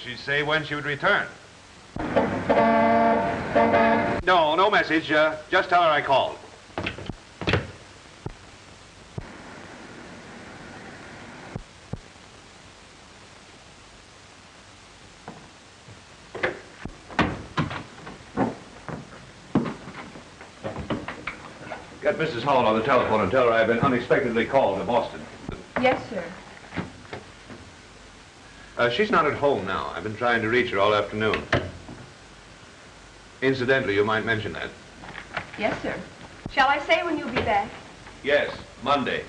Did she say when she would return? No, no message. Just tell her I called. Get Mrs. Hall on the telephone and tell her I've been unexpectedly called to Boston. Yes, sir. She's not at home now. I've been trying to reach her all afternoon. Incidentally, you might mention that. Yes, sir. Shall I say when you'll be back? Yes, Monday.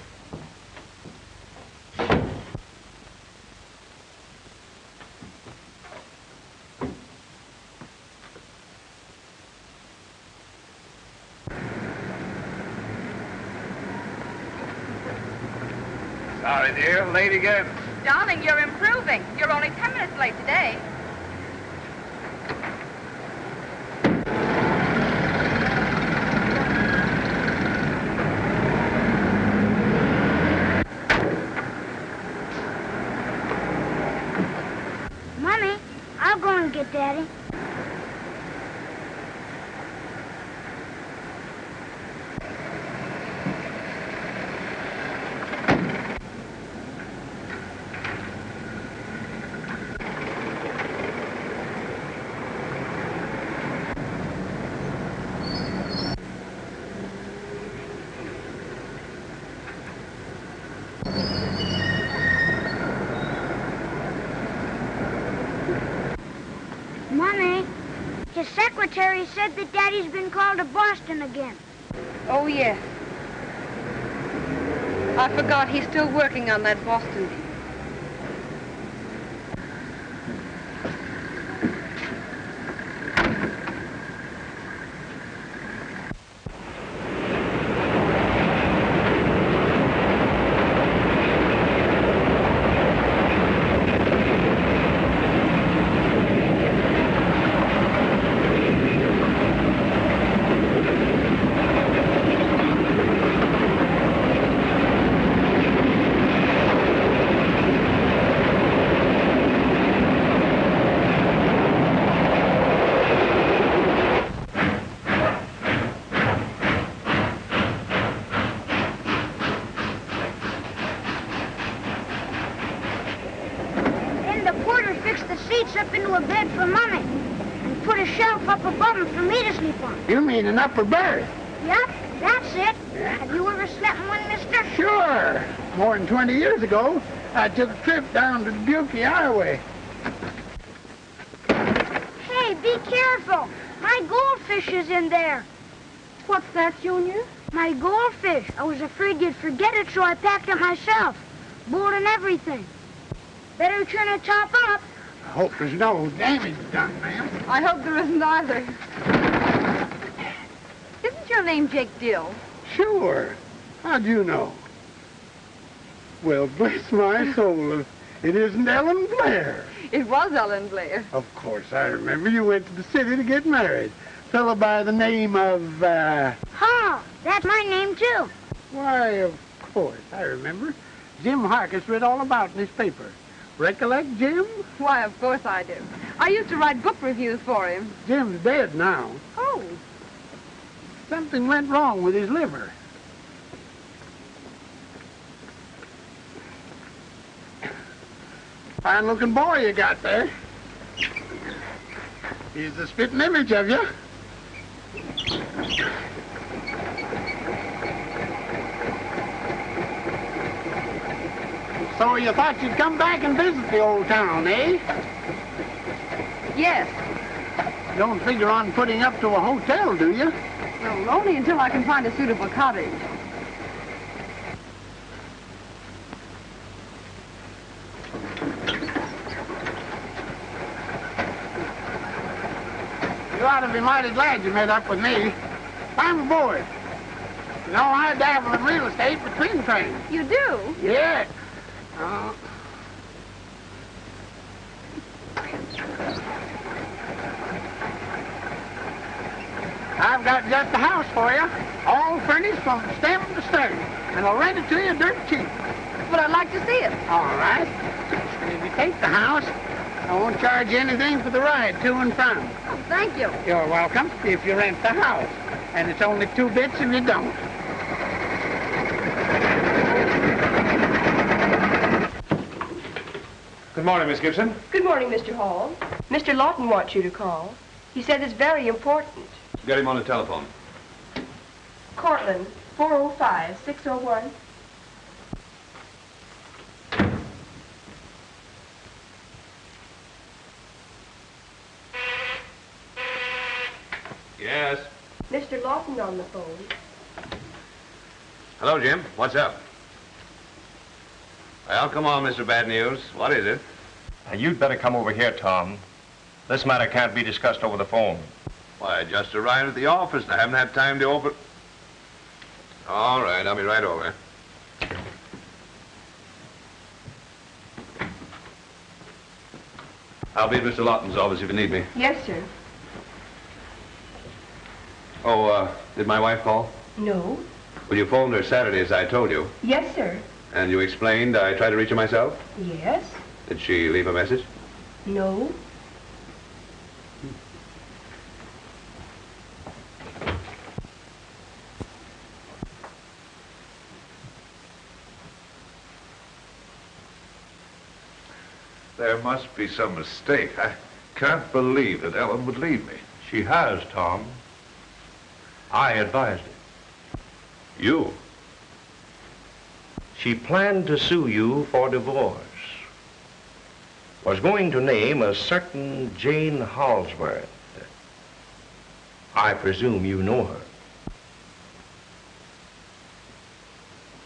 Sorry, dear. Late again. Darling, you're improving. You're only 10 minutes late today. Mommy, I'll go and get Daddy. Mommy, his secretary said that Daddy's been called to Boston again. Oh, yes. I forgot he's still working on that Boston deal. Up into a bed for Mommy and put a shelf up above him for me to sleep on. You mean an upper berth? Yep, that's it. Yeah. Have you ever slept in one, mister? Sure. More than 20 years ago, I took a trip down to the Dickie Highway. Hey, be careful. My goldfish is in there. What's that, Junior? My goldfish. I was afraid you'd forget it, so I packed it myself. Board and everything. Better turn the top up. I hope there's no damage done, ma'am. I hope there isn't either. Isn't your name Jake Dill? Sure. How'd you know? Well, bless my soul, if it isn't Ellen Blair. It was Ellen Blair. Of course, I remember you went to the city to get married. Fellow by the name of, Hall. That's my name, too. Why, of course, I remember. Jim Harkis read all about it in his paper. Recollect, Jim? Why, of course I do. I used to write book reviews for him. Jim's dead now. Oh. Something went wrong with his liver. Fine-looking boy you got there. He's the spitting image of you. So you thought you'd come back and visit the old town, eh? Yes. You don't figure on putting up to a hotel, do you? Well, only until I can find a suitable cottage. You ought to be mighty glad you met up with me. I'm aboard. You know, I dabble in real estate between trains. You do? Yeah. I've got just the house for you, all furnished from stem to stern, and I'll rent it to you dirt cheap. But I'd like to see it. All right. If you take the house, I won't charge you anything for the ride to and from. Oh, thank you. You're welcome if you rent the house. And it's only 2 bits if you don't. Good morning, Miss Gibson. Good morning, Mr. Hall. Mr. Lawton wants you to call. He said it's very important. Get him on the telephone. Cortland, 405-601. Yes. Mr. Lawton on the phone. Hello, Jim. What's up? Well, come on, Mr. Bad News. What is it? You'd better come over here, Tom. This matter can't be discussed over the phone. Why, I just arrived at the office and I haven't had time to open... All right, I'll be right over. I'll be at Mr. Lawton's office if you need me. Yes, sir. Oh, did my wife call? No. Well, you phoned her Saturday as I told you. Yes, sir. And you explained I tried to reach her myself? Yes. Did she leave a message? No. There must be some mistake. I can't believe that Ellen would leave me. She has, Tom. I advised it. You? She planned to sue you for divorce. Was going to name a certain Jane Holsworth. I presume you know her.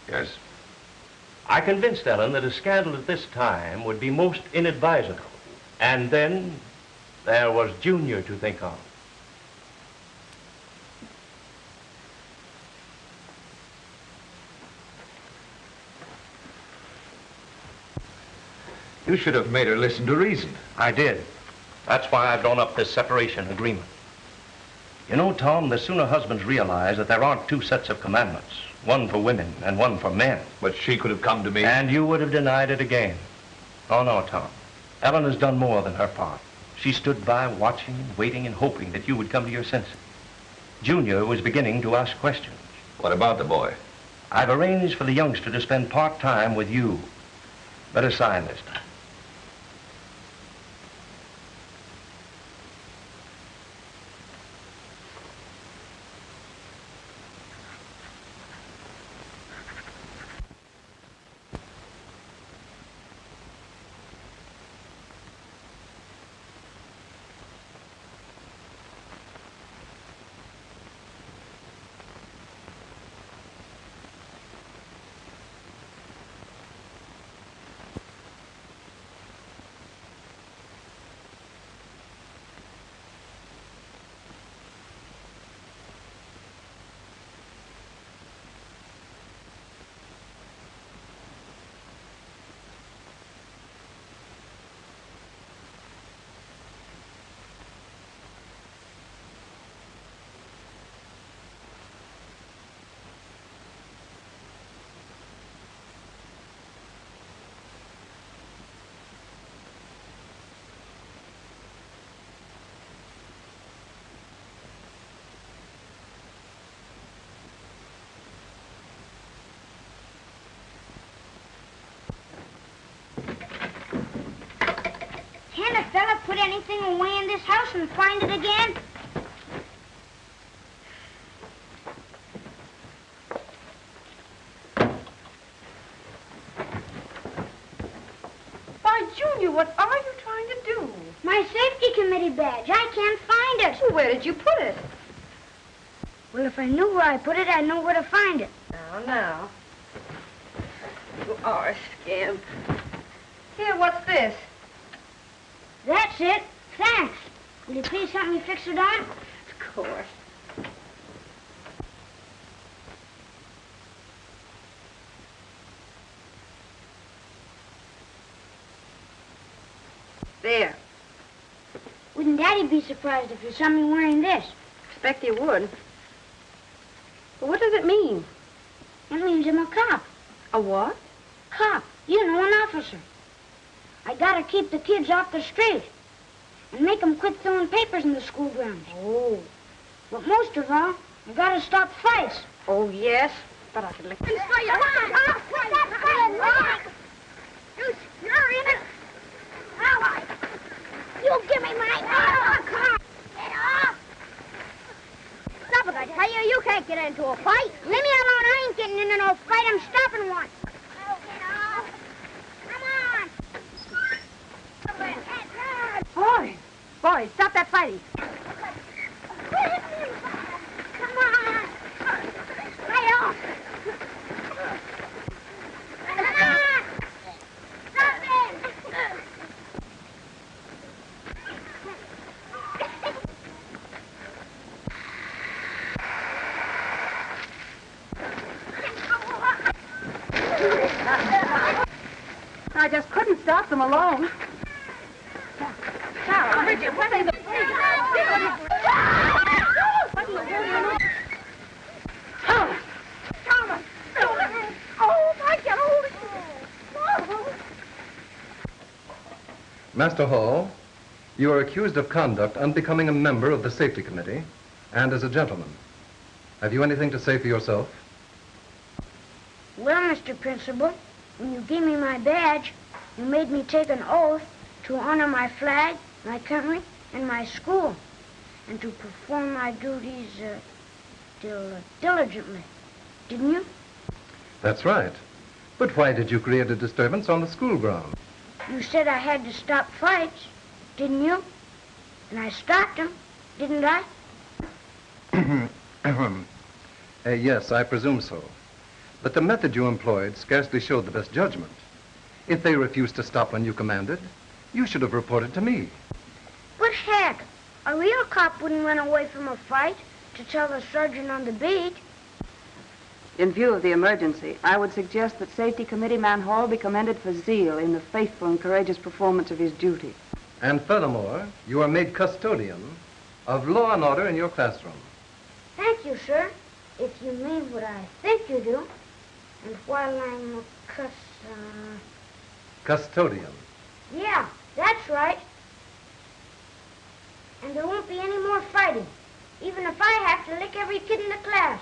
Yes. I convinced Ellen that a scandal at this time would be most inadvisable. And then there was Junior to think of. You should have made her listen to reason. I did. That's why I've drawn up this separation agreement. You know, Tom, the sooner husbands realize that there aren't 2 sets of commandments, one for women and one for men. But she could have come to me. And you would have denied it again. Oh, no, Tom. Ellen has done more than her part. She stood by watching and waiting and hoping that you would come to your senses. Junior was beginning to ask questions. What about the boy? I've arranged for the youngster to spend part-time with you. Better sign this time. Can a fella put anything away in this house and find it again? Why, Junior, what are you trying to do? My safety committee badge. I can't find it. Well, where did you put it? Well, if I knew where I put it, I'd know where to find it. Now. You are a scamp. Here, what's this? That's it. Thanks. Will you please help me fix it on? Of course. There. Wouldn't Daddy be surprised if he saw me wearing this? Expect he would. But what does it mean? It means I'm a cop. A what? Cop. You know, an officer. I gotta keep the kids off the street and make them quit throwing papers in the school grounds. Oh. But most of all, I gotta stop fights. Oh, yes. But I can lick this for you. You're in it. All right. You give me my... Come on. Get off. Stop it, I tell you. You can't get into a fight. Leave me alone. I ain't getting into no fight. I'm stopping one. Oh, get off. Come on. Boy, stop that fighting. Come on. Lay off. Come on. Stop it. I just couldn't stop them alone. Now, Bridget, what are the... Thomas! Thomas! Oh, I get hold of you! Master Hall, you are accused of conduct unbecoming a member of the Safety Committee and as a gentleman. Have you anything to say for yourself? Well, Mr. Principal, when you gave me my badge, you made me take an oath to honor my flag, my country, and my school, and to perform my duties diligently. Didn't you? That's right. But why did you create a disturbance on the school ground? You said I had to stop fights, didn't you? And I stopped them, didn't I? Yes, I presume so. But the method you employed scarcely showed the best judgment. If they refused to stop when you commanded, you should have reported to me. But heck, a real cop wouldn't run away from a fight to tell the sergeant on the beat. In view of the emergency, I would suggest that Safety Committee Man Hall be commended for zeal in the faithful and courageous performance of his duty. And furthermore, you are made custodian of law and order in your classroom. Thank you, sir, if you mean what I think you do. And while I'm a Custodian. Yeah, that's right. And there won't be any more fighting, even if I have to lick every kid in the class.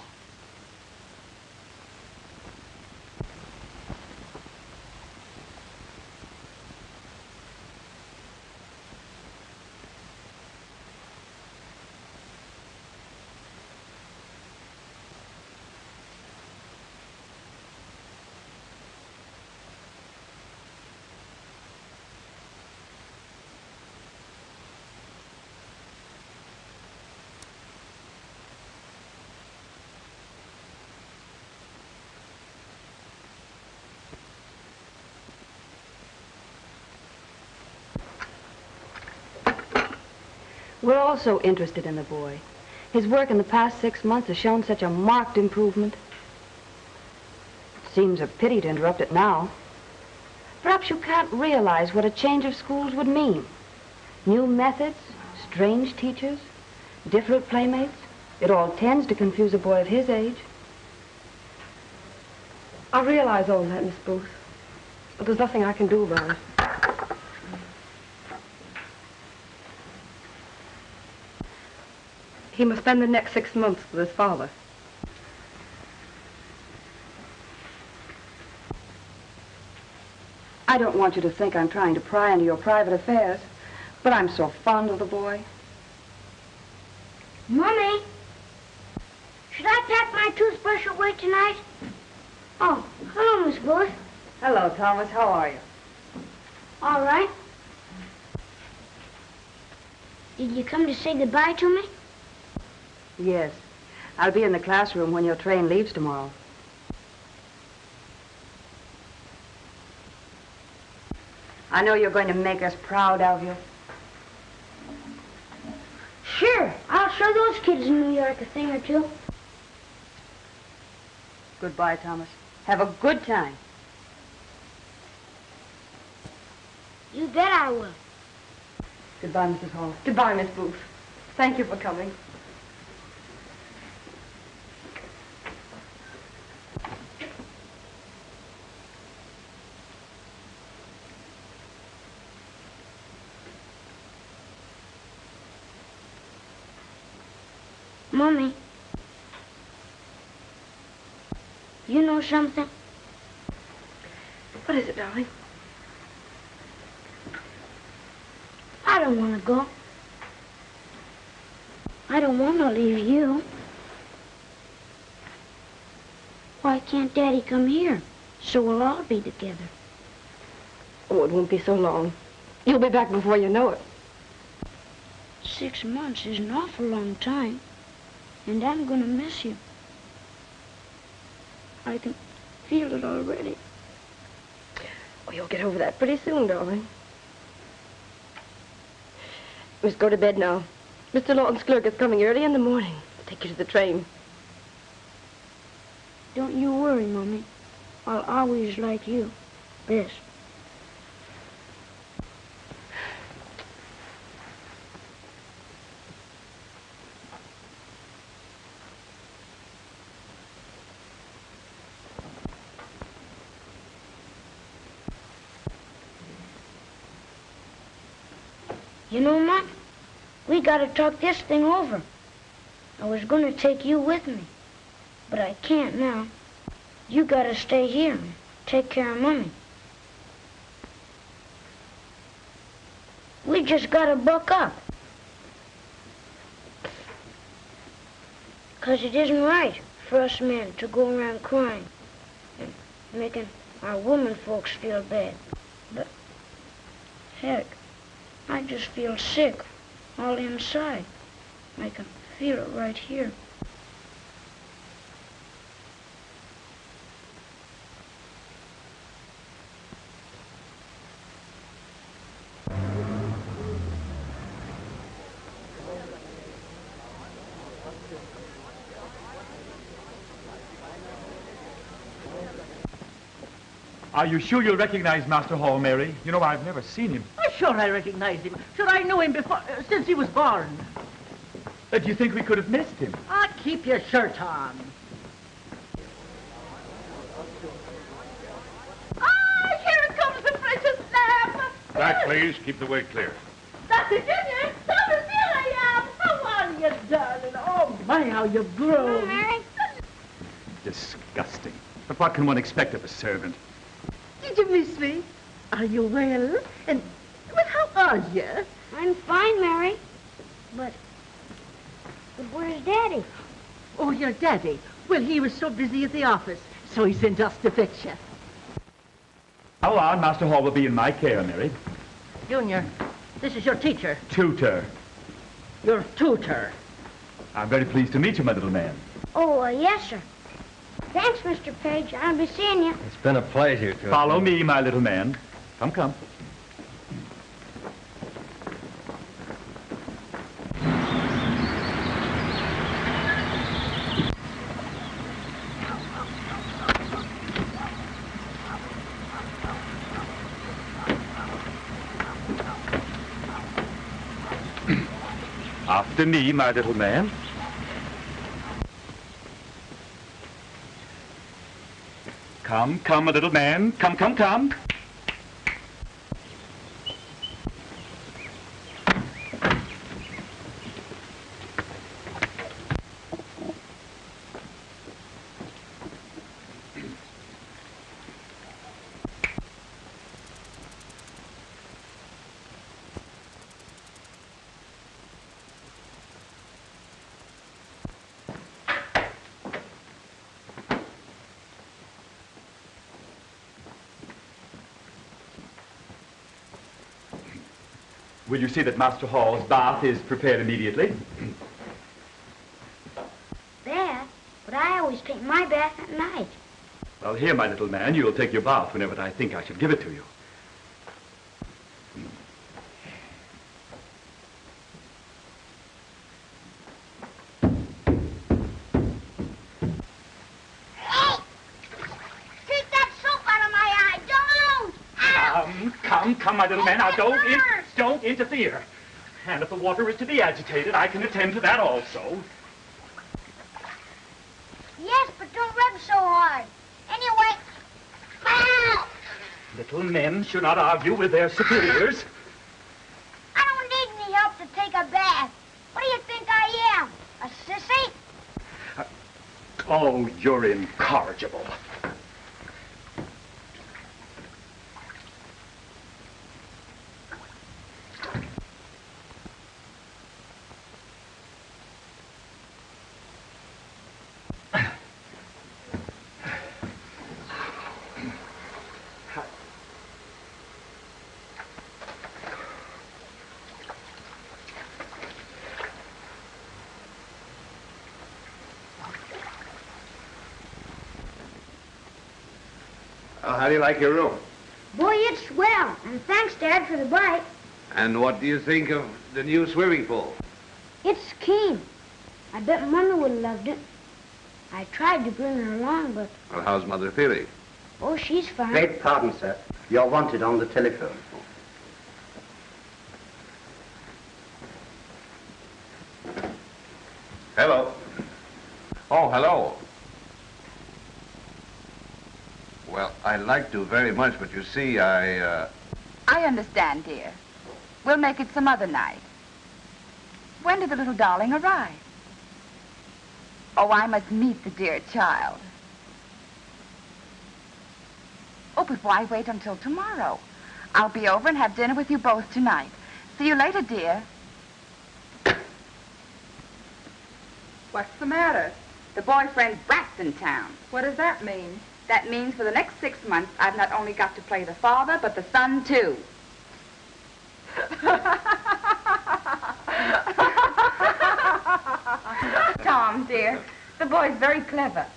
We're also interested in the boy. His work in the past 6 months has shown such a marked improvement. It seems a pity to interrupt it now. Perhaps you can't realize what a change of schools would mean. New methods, strange teachers, different playmates. It all tends to confuse a boy of his age. I realize all that, Miss Booth. But there's nothing I can do about it. He must spend the next 6 months with his father. I don't want you to think I'm trying to pry into your private affairs, but I'm so fond of the boy. Mommy, should I pack my toothbrush away tonight? Oh, hello, Miss Booth. Hello, Thomas. How are you? All right. Did you come to say goodbye to me? Yes. I'll be in the classroom when your train leaves tomorrow. I know you're going to make us proud of you. Sure. I'll show those kids in New York a thing or two. Goodbye, Thomas. Have a good time. You bet I will. Goodbye, Mrs. Hall. Goodbye, Miss Booth. Thank you for coming. Mommy, you know something? What is it, darling? I don't want to go. I don't want to leave you. Why can't Daddy come here so we'll all be together? Oh, it won't be so long. You'll be back before you know it. 6 months is an awful long time, and I'm going to miss you. I can feel it already. Oh, you'll get over that pretty soon, darling. We must go to bed now. Mr. Lawton's clerk is coming early in the morning. I'll take you to the train. Don't you worry, Mommy. I'll always like you best. You know, Mom, we gotta talk this thing over. I was gonna take you with me, but I can't now. You gotta stay here and take care of Mommy. We just gotta buck up. 'Cause it isn't right for us men to go around crying and making our women folks feel bad. But, heck, I just feel sick all inside. I can feel it right here. Are you sure you'll recognize Master Hall, Mary? You know, I've never seen him. Oh, sure I recognize him. Sure I knew him before, since he was born. Do you think we could have missed him? Ah, keep your shirt on. Ah, here comes the precious lamb. Back, please. Keep the way clear. Dr. Junior, Thomas, here I am. How are you, darling? Oh, my, how you've grown. Mary? Disgusting. But what can one expect of a servant? Did you miss me? Are you well? And, well, how are you? I'm fine, Mary. But where's Daddy? Oh, your daddy. Well, he was so busy at the office, so he sent us to fetch you. How on, Master Hall will be in my care, Mary. Junior, this is your teacher. Tutor. Your tutor. I'm very pleased to meet you, my little man. Oh, yes, sir. Thanks, Mr. Page. I'll be seeing you. It's been a pleasure to... Follow me, my little man. Come, come. After me, my little man. Come, come, my little man. Come, come, come. Will you see that Master Hall's bath is prepared immediately? Bath? But I always take my bath at night. Well, here, my little man, you'll take your bath whenever I think I should give it to you. Take that soap out of my eye. Don't! Come, my little man. Now, don't interfere. And if the water is to be agitated, I can attend to that also. Yes, but don't rub so hard. Anyway, ow! Little men should not argue with their superiors. I don't need any help to take a bath. What do you think I am? A sissy? Oh, you're incorrigible. How do you like your room? Boy, it's swell. And thanks, Dad, for the bike. And what do you think of the new swimming pool? It's keen. I bet Mother would have loved it. I tried to bring her along, but... Well, how's Mother feeling? Oh, she's fine. Beg pardon, sir. You're wanted on the telephone. Hello. Oh, hello. Well, I'd like to very much, but you see, I understand, dear. We'll make it some other night. When did the little darling arrive? Oh, I must meet the dear child. Oh, but why wait until tomorrow? I'll be over and have dinner with you both tonight. See you later, dear. What's the matter? The boyfriend brat's in town. What does that mean? That means for the next 6 months, I've not only got to play the father, but the son, too. Tom, dear, the boy's very clever.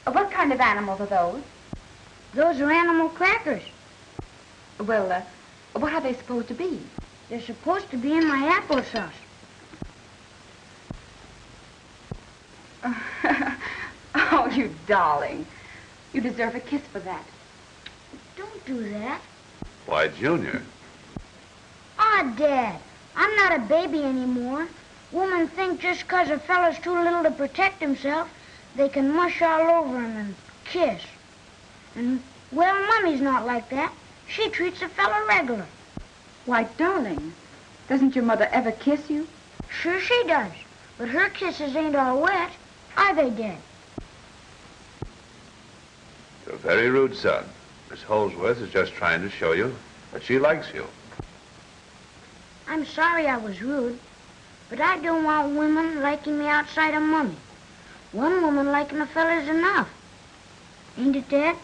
What kind of animals are those? Those are animal crackers. Well, what are they supposed to be? They're supposed to be in my applesauce. Oh, you darling. You deserve a kiss for that. Don't do that. Why, Junior. Aw, Dad, I'm not a baby anymore. Women think just 'cause a fella's too little to protect himself, they can mush all over him and kiss. And, well, Mommy's not like that. She treats a fella regular. Why, darling, doesn't your mother ever kiss you? Sure she does. But her kisses ain't all wet, are they, Dad? You're very rude, son. Miss Holsworth is just trying to show you that she likes you. I'm sorry I was rude, but I don't want women liking me outside of Mommy. One woman liking a fella is enough. Ain't it, Dad?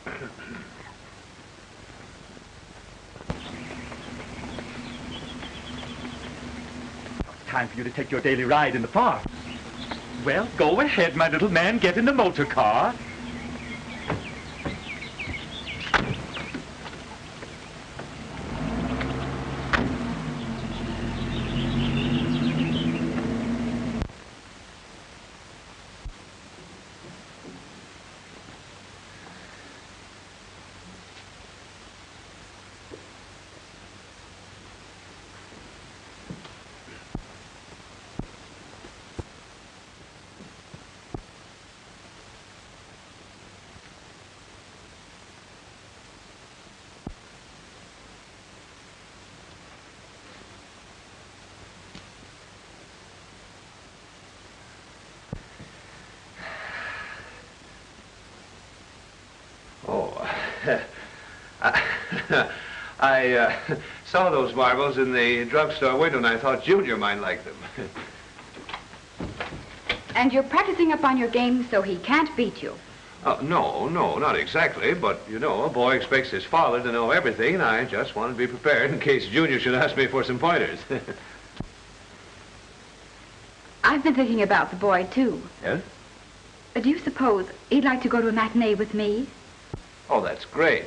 It's time for you to take your daily ride in the park. Well, go ahead, my little man. Get in the motor car. I saw those marbles in the drugstore window, and I thought Junior might like them. And you're practicing up on your game so he can't beat you. No, not exactly. But, you know, a boy expects his father to know everything, and I just want to be prepared in case Junior should ask me for some pointers. I've been thinking about the boy, too. Yes? Do you suppose he'd like to go to a matinee with me? Oh, that's great.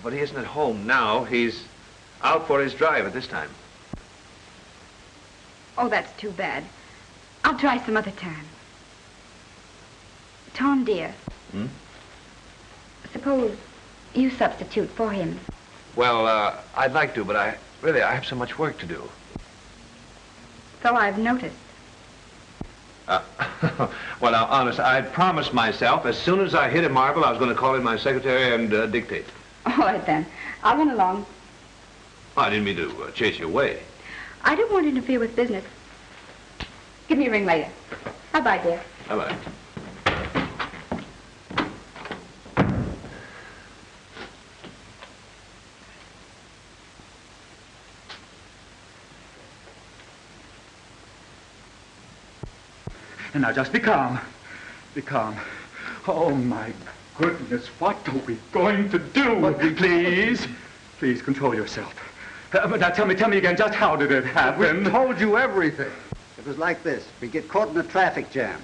But he isn't at home now. He's out for his drive at this time. Oh, that's too bad. I'll try some other time. Tom, dear. Hmm? Suppose you substitute for him. Well, I'd like to, but I have so much work to do. So I've noticed. Well, now, honest, I'd promised myself as soon as I hit a marble, I was going to call in my secretary and dictate. All right, then. I'll run along. I didn't mean to chase you away. I don't want to interfere with business. Give me a ring later. Bye-bye, dear. Bye-bye. And now just be calm. Be calm. Oh, my goodness, what are we going to do? Please, please control yourself. But now tell me again, just how did it happen? We told you everything. It was like this. We get caught in a traffic jam.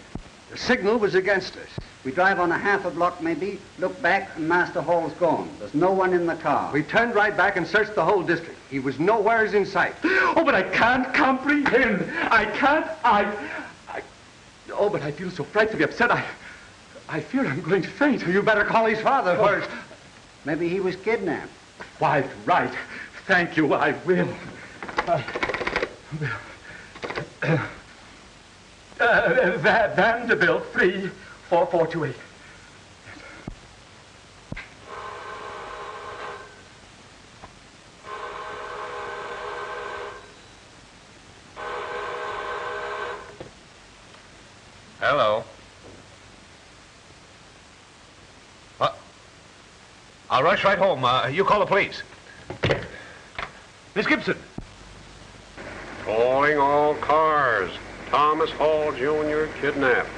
The signal was against us. We drive on a half a block maybe, look back, and Master Hall's gone. There's no one in the car. We turned right back and searched the whole district. He was nowheres in sight. Oh, but I can't comprehend. I can't. Oh, but I feel so frightfully upset. I fear I'm going to faint. You better call his father first. Maybe he was kidnapped. Quite right. Thank you, I will. Vanderbilt, 34428. Hello. I'll rush right home. You call the police. Miss Gibson. Calling all cars. Thomas Hall, Jr., kidnapped.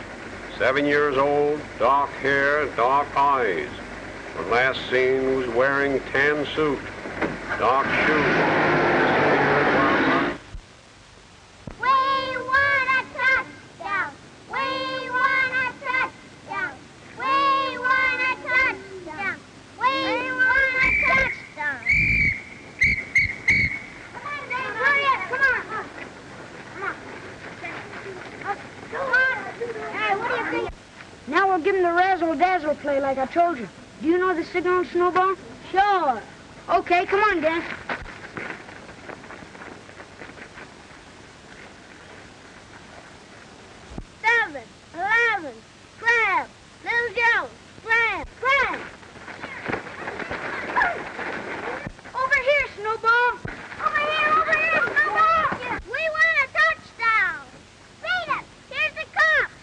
7 years old, dark hair, dark eyes. When last seen was wearing tan suit, dark shoes. Now we'll give him the razzle-dazzle play like I told you. Do you know the signal on Snowball? Sure. Okay, come on, gang. Seven, 11, crab, little Joe, crab, crab. Over here, Snowball. Over here, Snowball. We want a touchdown. Beat it. Here's the cops.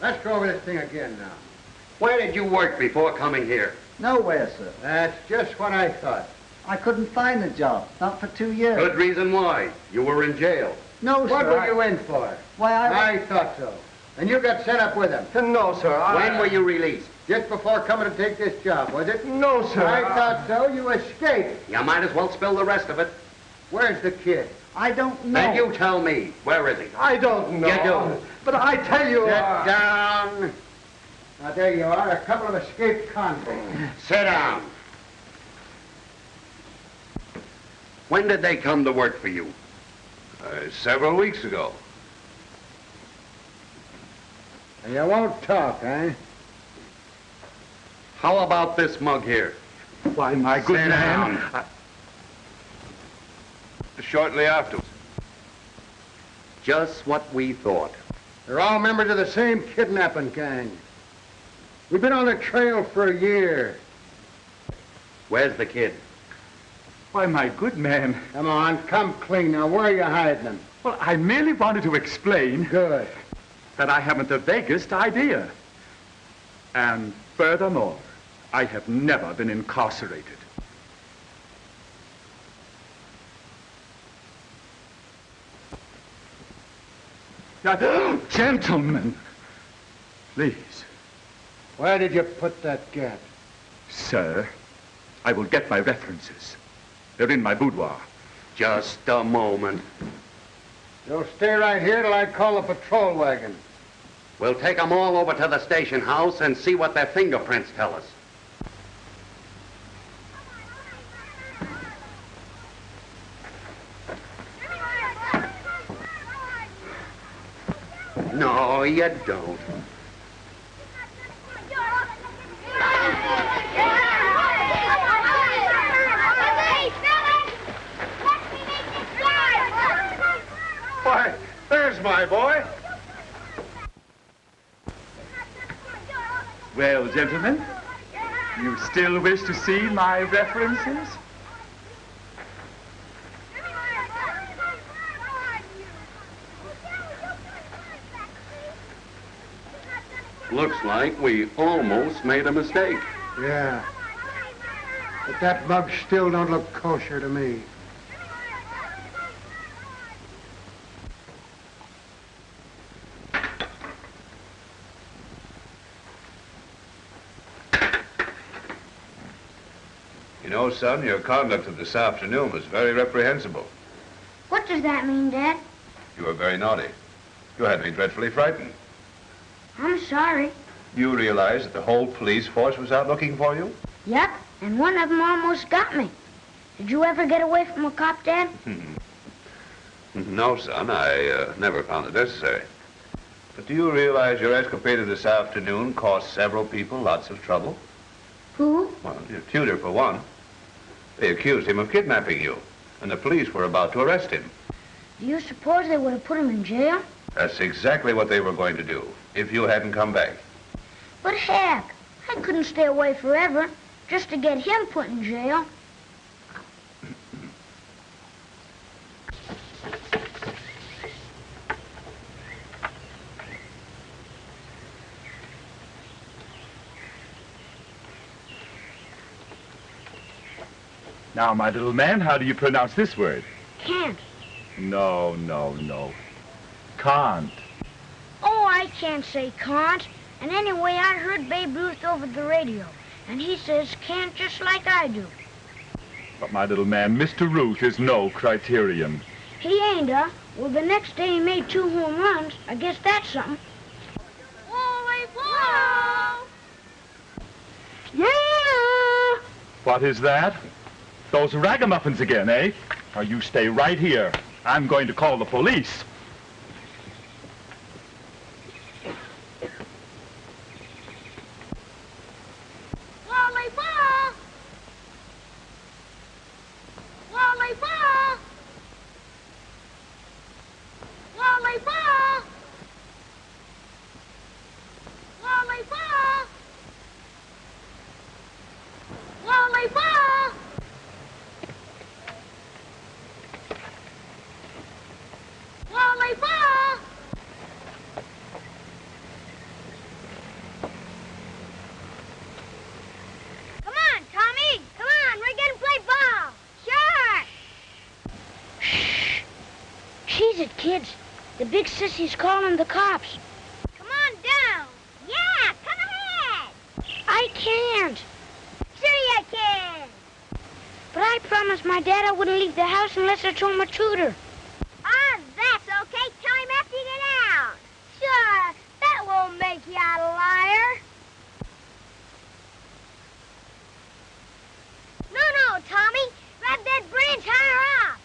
Let's go over this thing again now. Where did you work before coming here? Nowhere, sir. That's just what I thought. I couldn't find a job. Not for 2 years. Good reason why. You were in jail. No, What sir. were you in for? Why, I thought so. And you got set up with him. No, sir. When were you released? Just before coming to take this job, was it? No, sir. I thought so. You escaped. You might as well spill the rest of it. Where's the kid? I don't know. Then you tell me. Where is he? I don't know. You do. But I tell you... Sit down. Now, there you are, a couple of escaped convicts. Sit down. When did they come to work for you? Several weeks ago. You won't talk, eh? How about this mug here? Why, my good Sit man. down. Shortly afterwards. Just what we thought. They're all members of the same kidnapping gang. We've been on the trail for a year. Where's the kid? Why, my good man. Come on, come clean now. Where are you hiding him? Well, I merely wanted to explain Good. that I haven't the vaguest idea. And furthermore, I have never been incarcerated. Now, gentlemen, please. Where did you put that gat? Sir, I will get my references. They're in my boudoir. Just a moment. You'll stay right here till I call the patrol wagon. We'll take them all over to the station house and see what their fingerprints tell us. No, you don't. Why, there's my boy. Well, gentlemen, you still wish to see my references? Looks like we almost made a mistake. Yeah. But that mug still don't look kosher to me. You know, son, your conduct of this afternoon was very reprehensible. What does that mean, Dad? You were very naughty. You had me dreadfully frightened. I'm sorry. You realize that the whole police force was out looking for you? Yep, and one of them almost got me. Did you ever get away from a cop, Dad? No, son, I never found it necessary. But do you realize your escapade of this afternoon cost several people lots of trouble? Who? Well, your tutor, for one. They accused him of kidnapping you, and the police were about to arrest him. Do you suppose they would have put him in jail? That's exactly what they were going to do, if you hadn't come back. But heck, I couldn't stay away forever just to get him put in jail. Now, my little man, how do you pronounce this word? Can't. No, no, no. Can't. Oh, I can't say can't. And anyway, I heard Babe Ruth over the radio, and he says can't just like I do. But, my little man, Mr. Ruth is no criterion. He ain't, huh? Well, the next day he made 2 home runs. I guess that's something. Yeah! What is that? Those ragamuffins again, eh? Now, you stay right here. I'm going to call the police. Kids, the big sissy's calling the cops. Come on down. Yeah, come ahead. I can't. Sure you can. But I promised my dad I wouldn't leave the house unless I told my tutor. Ah, that's okay. Tell him after you get out. Sure, that won't make you a liar. No, Tommy. Grab that branch higher up.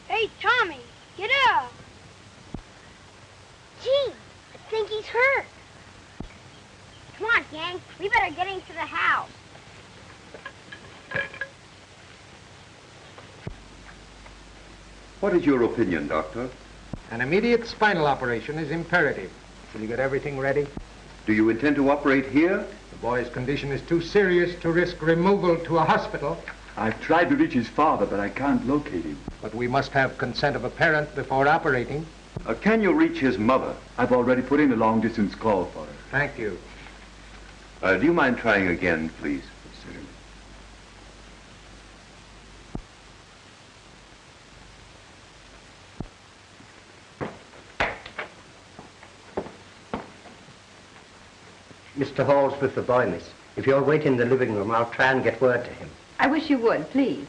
Hey, Tommy, get up. Gee, I think he's hurt. Come on, gang. We better get into the house. What is your opinion, Doctor? An immediate spinal operation is imperative. Will you get everything ready? Do you intend to operate here? The boy's condition is too serious to risk removal to a hospital. I've tried to reach his father, but I can't locate him. But we must have consent of a parent before operating. Can you reach his mother? I've already put in a long-distance call for her. Thank you. Do you mind trying again, please? Certainly. Mr. Hall's with the boy, miss. If you'll wait in the living room, I'll try and get word to him. I wish you would, please.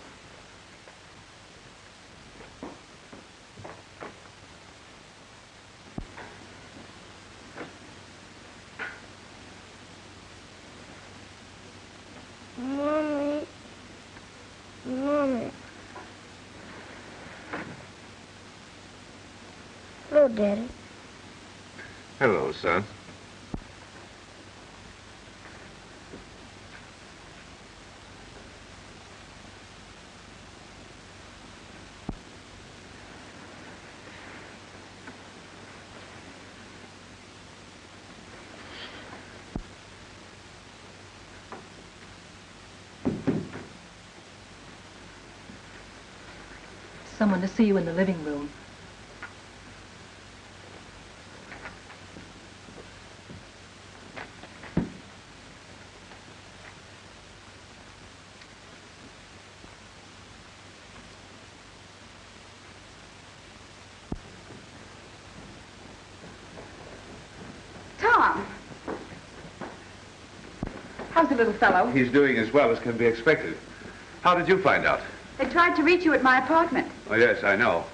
Mommy. Mommy. Hello, Daddy. Hello, son. Someone to see you in the living room. Tom! How's the little fellow? He's doing as well as can be expected. How did you find out? They tried to reach you at my apartment. Oh, yes, I know.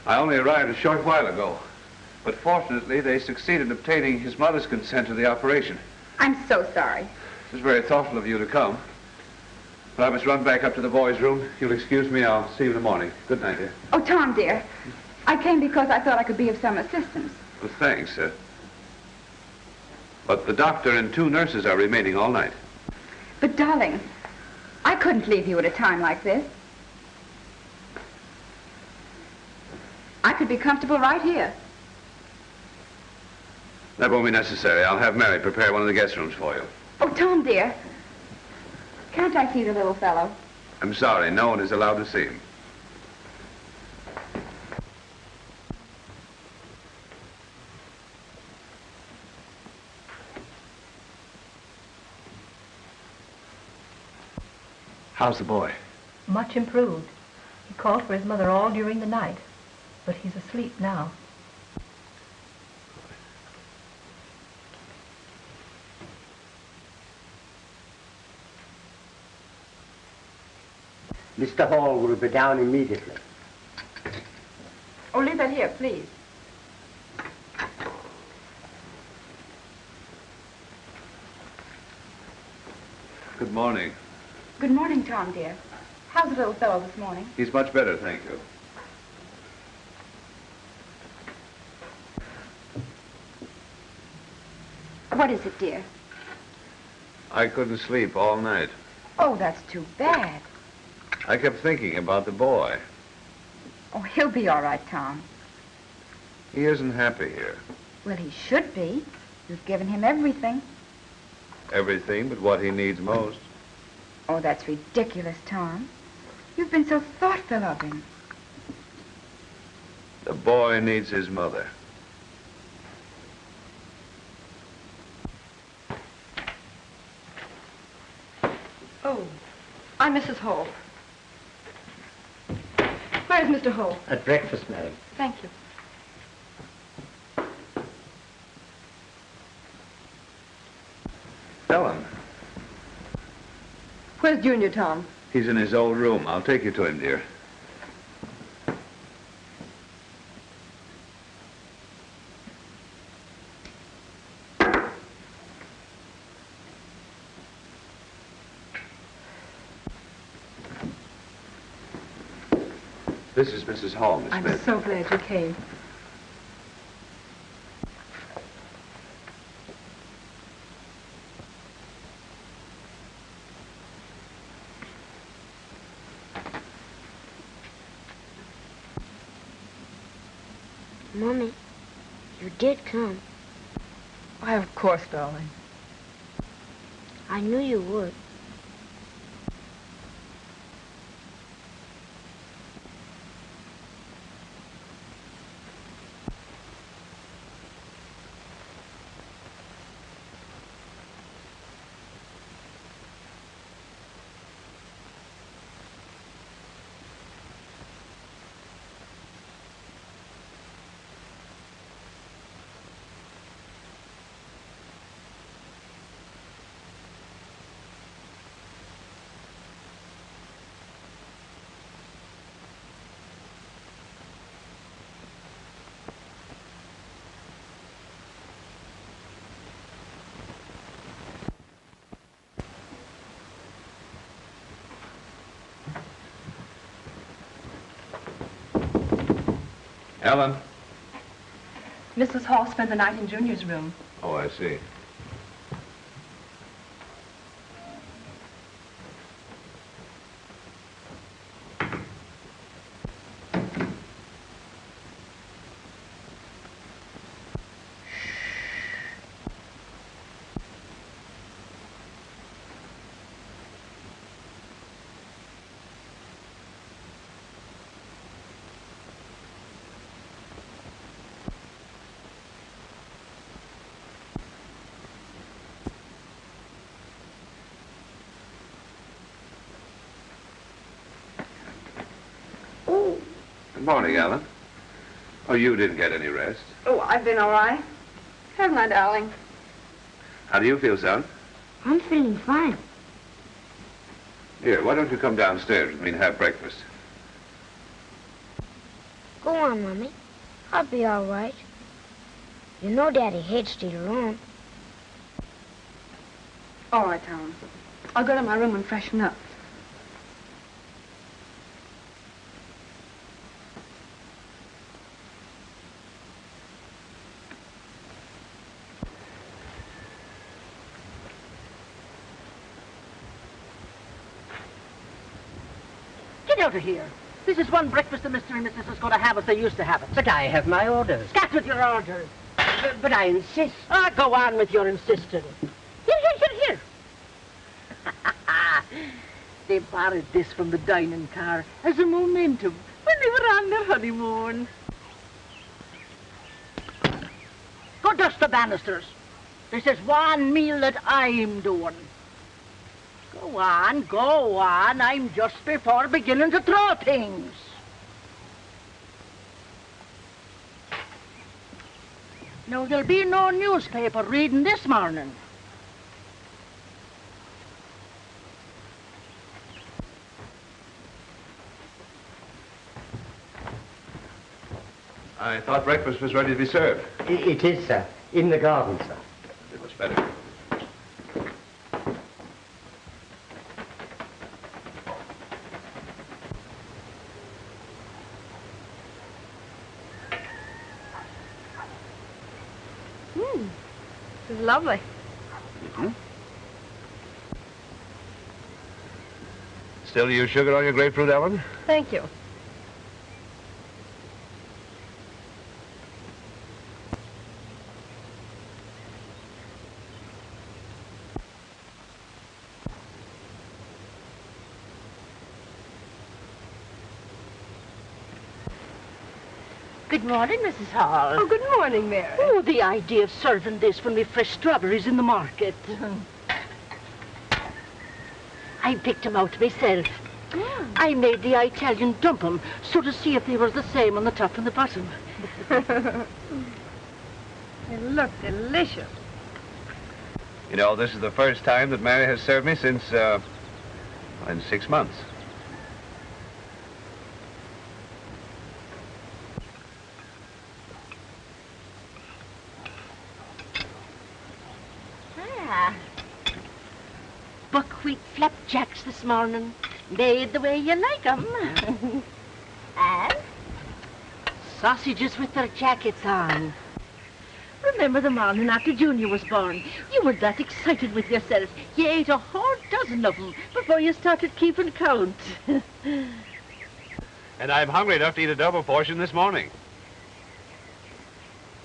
I only arrived a short while ago. But fortunately, they succeeded in obtaining his mother's consent to the operation. I'm so sorry. It was very thoughtful of you to come. But I must run back up to the boys' room. You'll excuse me. I'll see you in the morning. Good night, dear. Oh, Tom, dear. I came because I thought I could be of some assistance. Well, thanks. But the doctor and 2 nurses are remaining all night. But, darling, I couldn't leave you at a time like this. I could be comfortable right here. That won't be necessary. I'll have Mary prepare one of the guest rooms for you. Oh, Tom, dear. Can't I see the little fellow? I'm sorry. No one is allowed to see him. How's the boy? Much improved. He called for his mother all during the night, but he's asleep now. Mr. Hall will be down immediately. Oh, leave that here, please. Good morning. Good morning, Tom, dear. How's the little fellow this morning? He's much better, thank you. What is it, dear? I couldn't sleep all night. Oh, that's too bad. I kept thinking about the boy. Oh, he'll be all right, Tom. He isn't happy here. Well, he should be. You've given him everything. Everything but what he needs most. Oh, that's ridiculous, Tom. You've been so thoughtful of him. The boy needs his mother. Oh, I'm Mrs. Hall. Where's Mr. Hall? At breakfast, Mary. Thank you. Ellen, Where's Junior, Tom? he's in his old room. I'll take you to him, dear. This is Mrs. Hall, Miss I'm Smith. so glad you came. Mommy, you did come. Why, of course, darling. I knew you would. Ellen. Mrs. Hall spent the night in Junior's room. Oh, I see. Good morning, Ellen. Oh, you didn't get any rest. Oh, I've been all right. Haven't I, darling? How do you feel, son? I'm feeling fine. Here, why don't you come downstairs with me and have breakfast? Go on, Mommy. I'll be all right. You know Daddy hates to eat alone. All right, Tom. I'll go to my room and freshen up. Get out of here. This is one breakfast the Mr. and Mrs. is going to have as they used to have it. But I have my orders. Scat with your orders. But I insist. Ah, go on with your insisting. Here. They borrowed this from the dining car as a momentum when they were on their honeymoon. Go dust the banisters. This is one meal that I'm doing. Go on. I'm just before beginning to throw things. No, there'll be no newspaper reading this morning. I thought breakfast was ready to be served. It is, sir. In the garden, sir. It was better. This is lovely. Mm-hmm. Still use sugar on your grapefruit, Ellen? Thank you. Good morning, Mrs. Hall. Oh, good morning, Mary. Oh, the idea of serving this when we fresh strawberries in the market. I picked them out myself. I made the Italian dump 'em so to see if they were the same on the top and the bottom. They look delicious. You know, this is the first time that Mary has served me since, in 6 months. Buckwheat flapjacks this morning, made the way you like 'em. And sausages with their jackets on. Remember the morning after Junior was born? You were that excited with yourself. You ate a whole dozen of them before you started keeping count. And I'm hungry enough to eat a double portion this morning.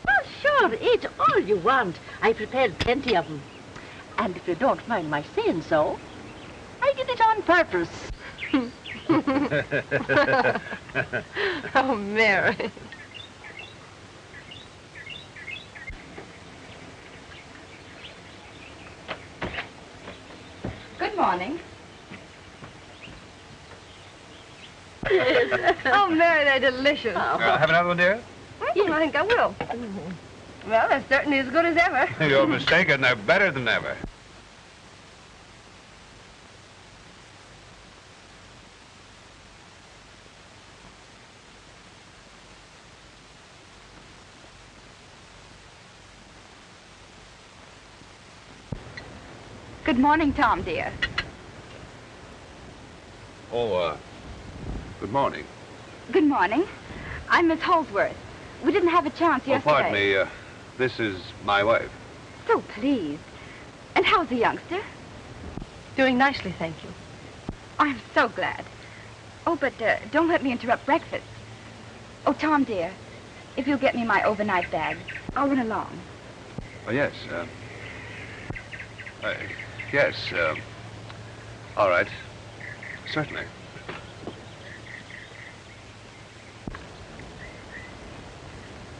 Oh, sure, eat all you want. I prepared plenty of them. And if you don't mind my saying so, I did it on purpose. Oh, Mary. Good morning. Yes. Oh, Mary, they're delicious. Have another one, dear? I think I will. Well, they're certainly as good as ever. You're mistaken. They're better than ever. Good morning, Tom, dear. Oh, good morning. Good morning. I'm Miss Holsworth. We didn't have a chance Oh, yesterday. pardon me. This is my wife. So pleased. And how's the youngster? Doing nicely, thank you. I'm so glad. Oh, but don't let me interrupt breakfast. Oh, Tom, dear, if you'll get me my overnight bag, I'll run along. Oh, yes. Yes. All right. Certainly.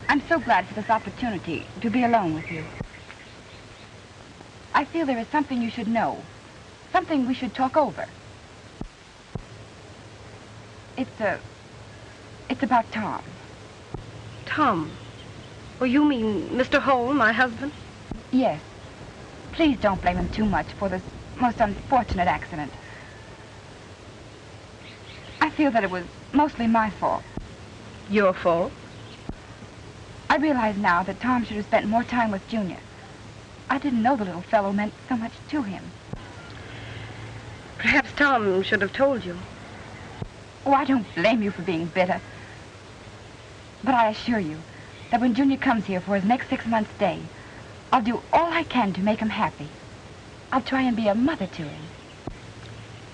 I'm so glad for this opportunity to be alone with you. I feel there is something you should know, something we should talk over. It's about Tom. Tom? Oh, you mean Mr. Hole, my husband? Yes. Please don't blame him too much for this most unfortunate accident. I feel that it was mostly my fault. Your fault? I realize now that Tom should have spent more time with Junior. I didn't know the little fellow meant so much to him. Perhaps Tom should have told you. Oh, I don't blame you for being bitter. But I assure you that when Junior comes here for his next 6 months' stay, I'll do all I can to make him happy. I'll try and be a mother to him.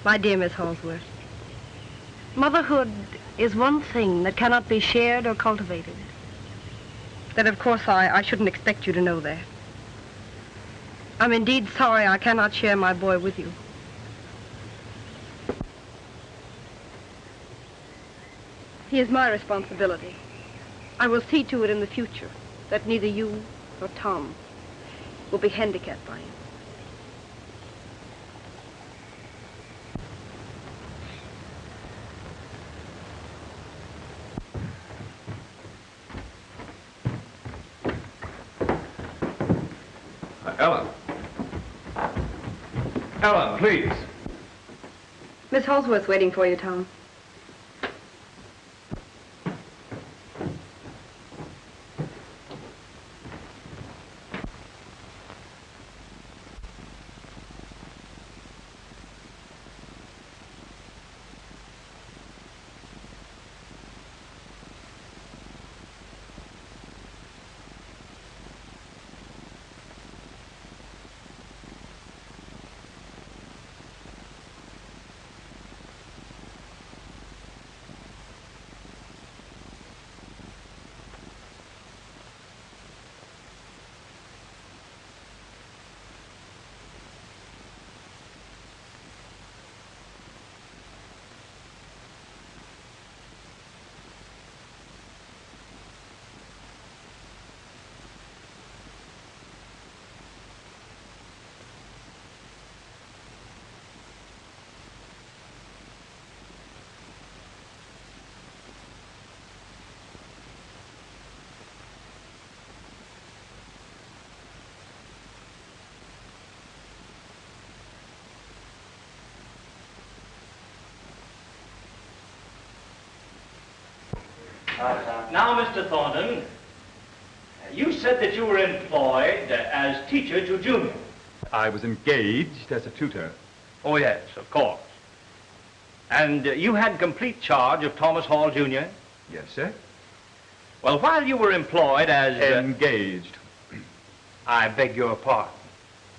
My dear Miss Holsworth, motherhood is one thing that cannot be shared or cultivated. That, of course, I shouldn't expect you to know that. I'm indeed sorry I cannot share my boy with you. He is my responsibility. I will see to it in the future that neither you nor Tom will be handicapped by him. Ellen. Ellen, please. Miss Holsworth's waiting for you, Tom. Now, Mr. Thornton, you said that you were employed as teacher to Junior. I was engaged as a tutor. Oh, yes, of course. And you had complete charge of Thomas Hall, Jr.? Yes, sir. Well, while you were employed as... Engaged. I beg your pardon.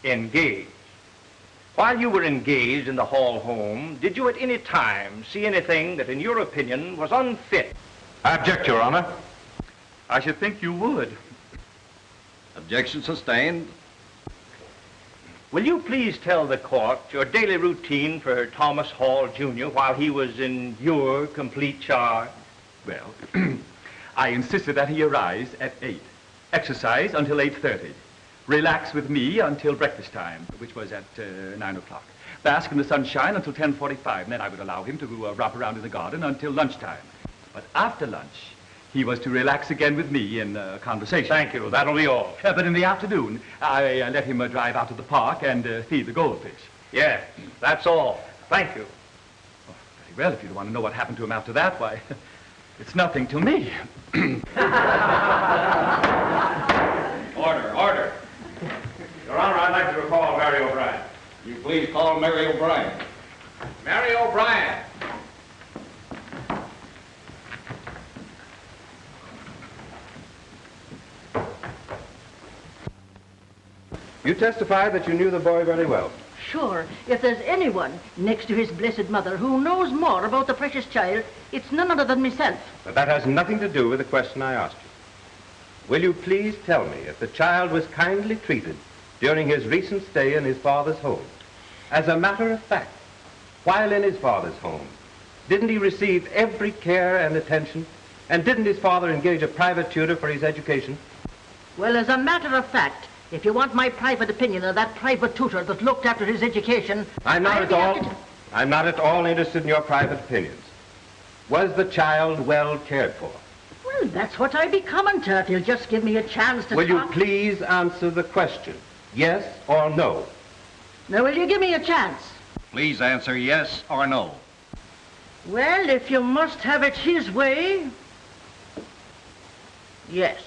Engaged. While you were engaged in the Hall home, did you at any time see anything that, in your opinion, was unfit? I object, Your Honor. I should think you would. Objection sustained. Will you please tell the court your daily routine for Thomas Hall, Jr. while he was in your complete charge? Well, I insisted that he arise at 8, exercise until 8:30, relax with me until breakfast time, which was at 9 o'clock, bask in the sunshine until 10:45, and then I would allow him to romp around in the garden until lunchtime. But after lunch, he was to relax again with me in conversation. Thank you. That'll be all. But in the afternoon, I let him drive out to the park and feed the goldfish. Yes, that's all. Thank you. Oh, very well, if you want to know what happened to him after that, why, it's nothing to me. Order, order. Your Honor, I'd like to recall Mary O'Brien. You please call Mary O'Brien. Mary O'Brien. You testified that you knew the boy very well. Sure, if there's anyone next to his blessed mother who knows more about the precious child, it's none other than myself. But that has nothing to do with the question I asked you. Will you please tell me if the child was kindly treated during his recent stay in his father's home? As a matter of fact, while in his father's home, didn't he receive every care and attention? And didn't his father engage a private tutor for his education? Well, as a matter of fact, if you want my private opinion of that private tutor that looked after his education... I'm not at all interested in your private opinions. Was the child well cared for? Well, that's what I'd be coming to if you'll just give me a chance to Will talk. you please answer the question? Yes or no? Now, will you give me a chance? Please answer yes or no. Well, if you must have it his way... Yes.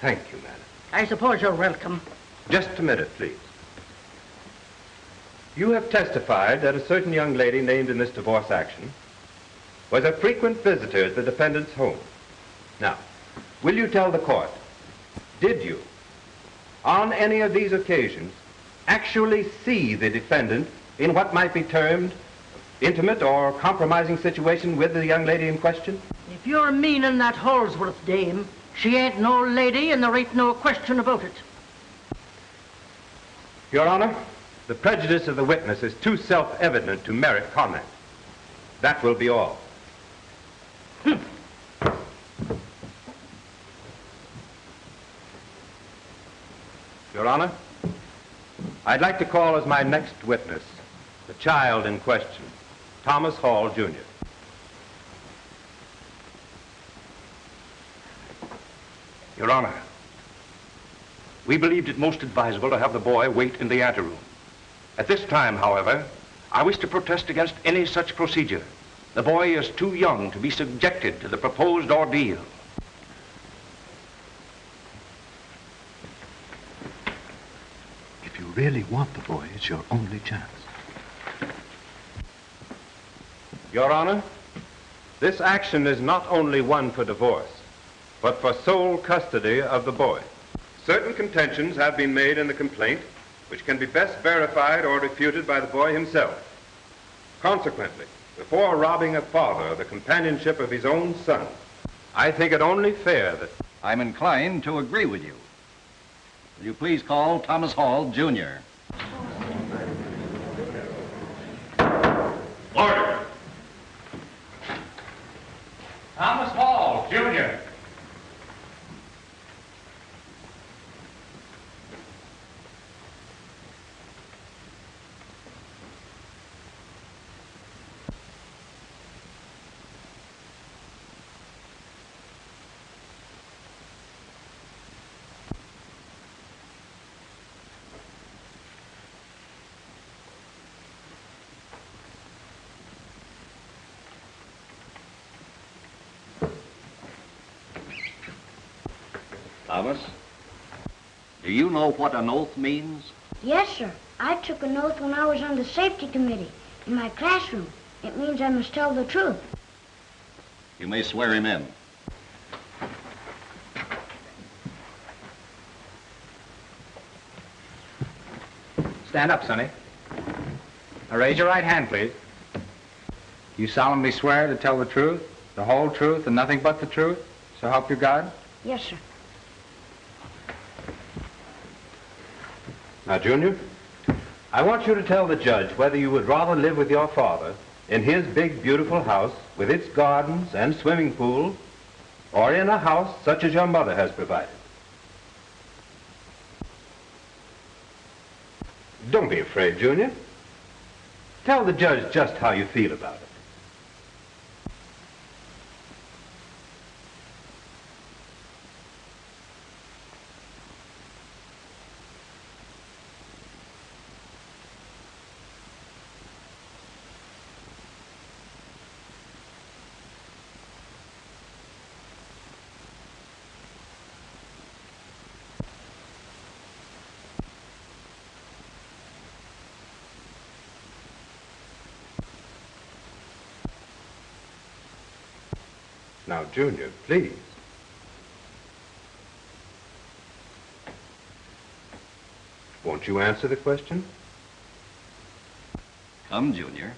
Thank you, madam. I suppose you're welcome. Just a minute, please. You have testified that a certain young lady named in this divorce action was a frequent visitor at the defendant's home. Now, will you tell the court, did you, on any of these occasions, actually see the defendant in what might be termed intimate or compromising situation with the young lady in question? If you're meaning that Holsworth dame, she ain't no lady and there ain't no question about it. Your Honor, the prejudice of the witness is too self-evident to merit comment. That will be all. Your Honor, I'd like to call as my next witness the child in question, Thomas Hall, Jr. Your Honor, we believed it most advisable to have the boy wait in the anteroom. At this time, however, I wish to protest against any such procedure. The boy is too young to be subjected to the proposed ordeal. If you really want the boy, it's your only chance. Your Honor, this action is not only one for divorce, but for sole custody of the boy. Certain contentions have been made in the complaint, which can be best verified or refuted by the boy himself. Consequently, before robbing a father of the companionship of his own son, I think it only fair that... I'm inclined to agree with you. Will you please call Thomas Hall, Jr.? Order! Thomas Hall, Jr. Thomas, do you know what an oath means? Yes, sir. I took an oath when I was on the safety committee in my classroom. It means I must tell the truth. You may swear him in. Stand up, Sonny. Now raise your right hand, please. You solemnly swear to tell the truth, the whole truth, and nothing but the truth? So help you God? Yes, sir. Now, Junior, I want you to tell the judge whether you would rather live with your father in his big, beautiful house with its gardens and swimming pool, or in a house such as your mother has provided. Don't be afraid, Junior. Tell the judge just how you feel about it. Now, Junior, please. Won't you answer the question? Come, Junior.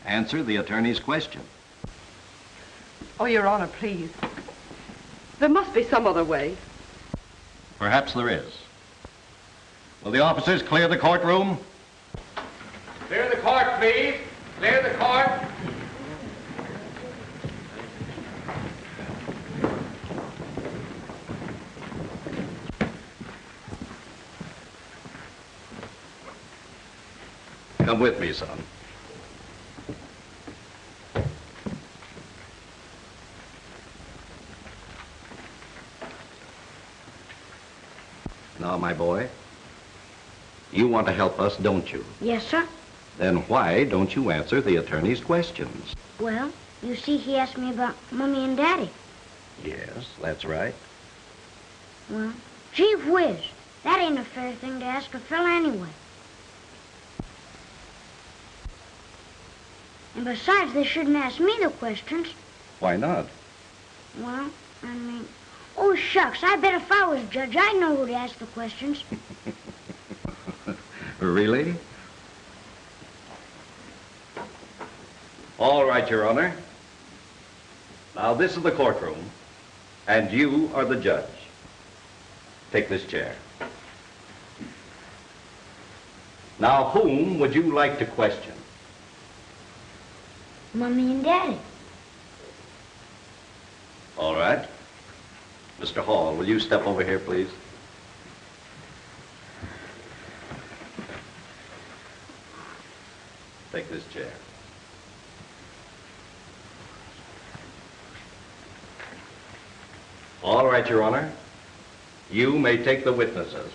Answer the attorney's question. Oh, Your Honor, please. There must be some other way. Perhaps there is. Will the officers clear the courtroom? Clear the court, please. Clear the court. Come with me, son. Now, my boy, you want to help us, don't you? Yes, sir. Then why don't you answer the attorney's questions? Well, you see, he asked me about Mommy and Daddy. Yes, that's right. Well, gee whiz, that ain't a fair thing to ask a fella anyway. And besides, they shouldn't ask me the questions. Why not? Well, I mean, oh, shucks, I bet if I was judge, I'd know who to ask the questions. Really? All right, Your Honor. Now, this is the courtroom, and you are the judge. Take this chair. Now, whom would you like to question? Mommy and Daddy. All right. Mr. Hall, will you step over here, please? Take this chair. All right, Your Honor. You may take the witnesses.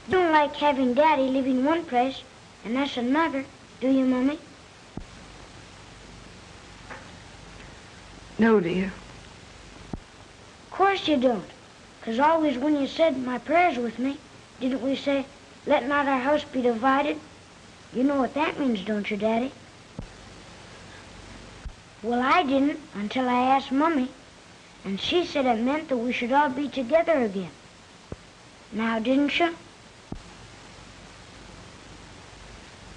Don't like having Daddy living one place and us another, do you, Mommy? No, dear. Of course you don't. 'Cause always when you said my prayers with me, didn't we say, let not our house be divided? You know what that means, don't you, Daddy? Well, I didn't until I asked Mommy, and she said it meant that we should all be together again. Now, didn't you?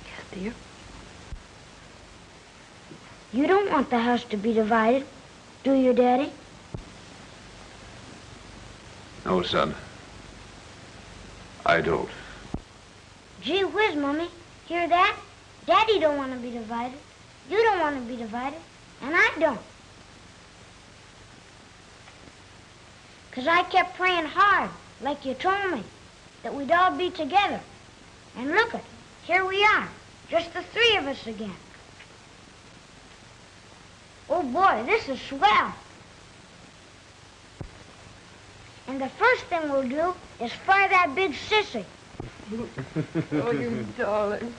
Yes, dear. You don't want the house to be divided, do you, Daddy? No, son. I don't. Gee whiz, Mommy. Hear that? Daddy don't want to be divided. You don't want to be divided. And I don't. 'Cause I kept praying hard, like you told me, that we'd all be together. And look it, here we are, just the three of us again. Oh boy, this is swell. And the first thing we'll do is fire that big sissy. Oh, you darling.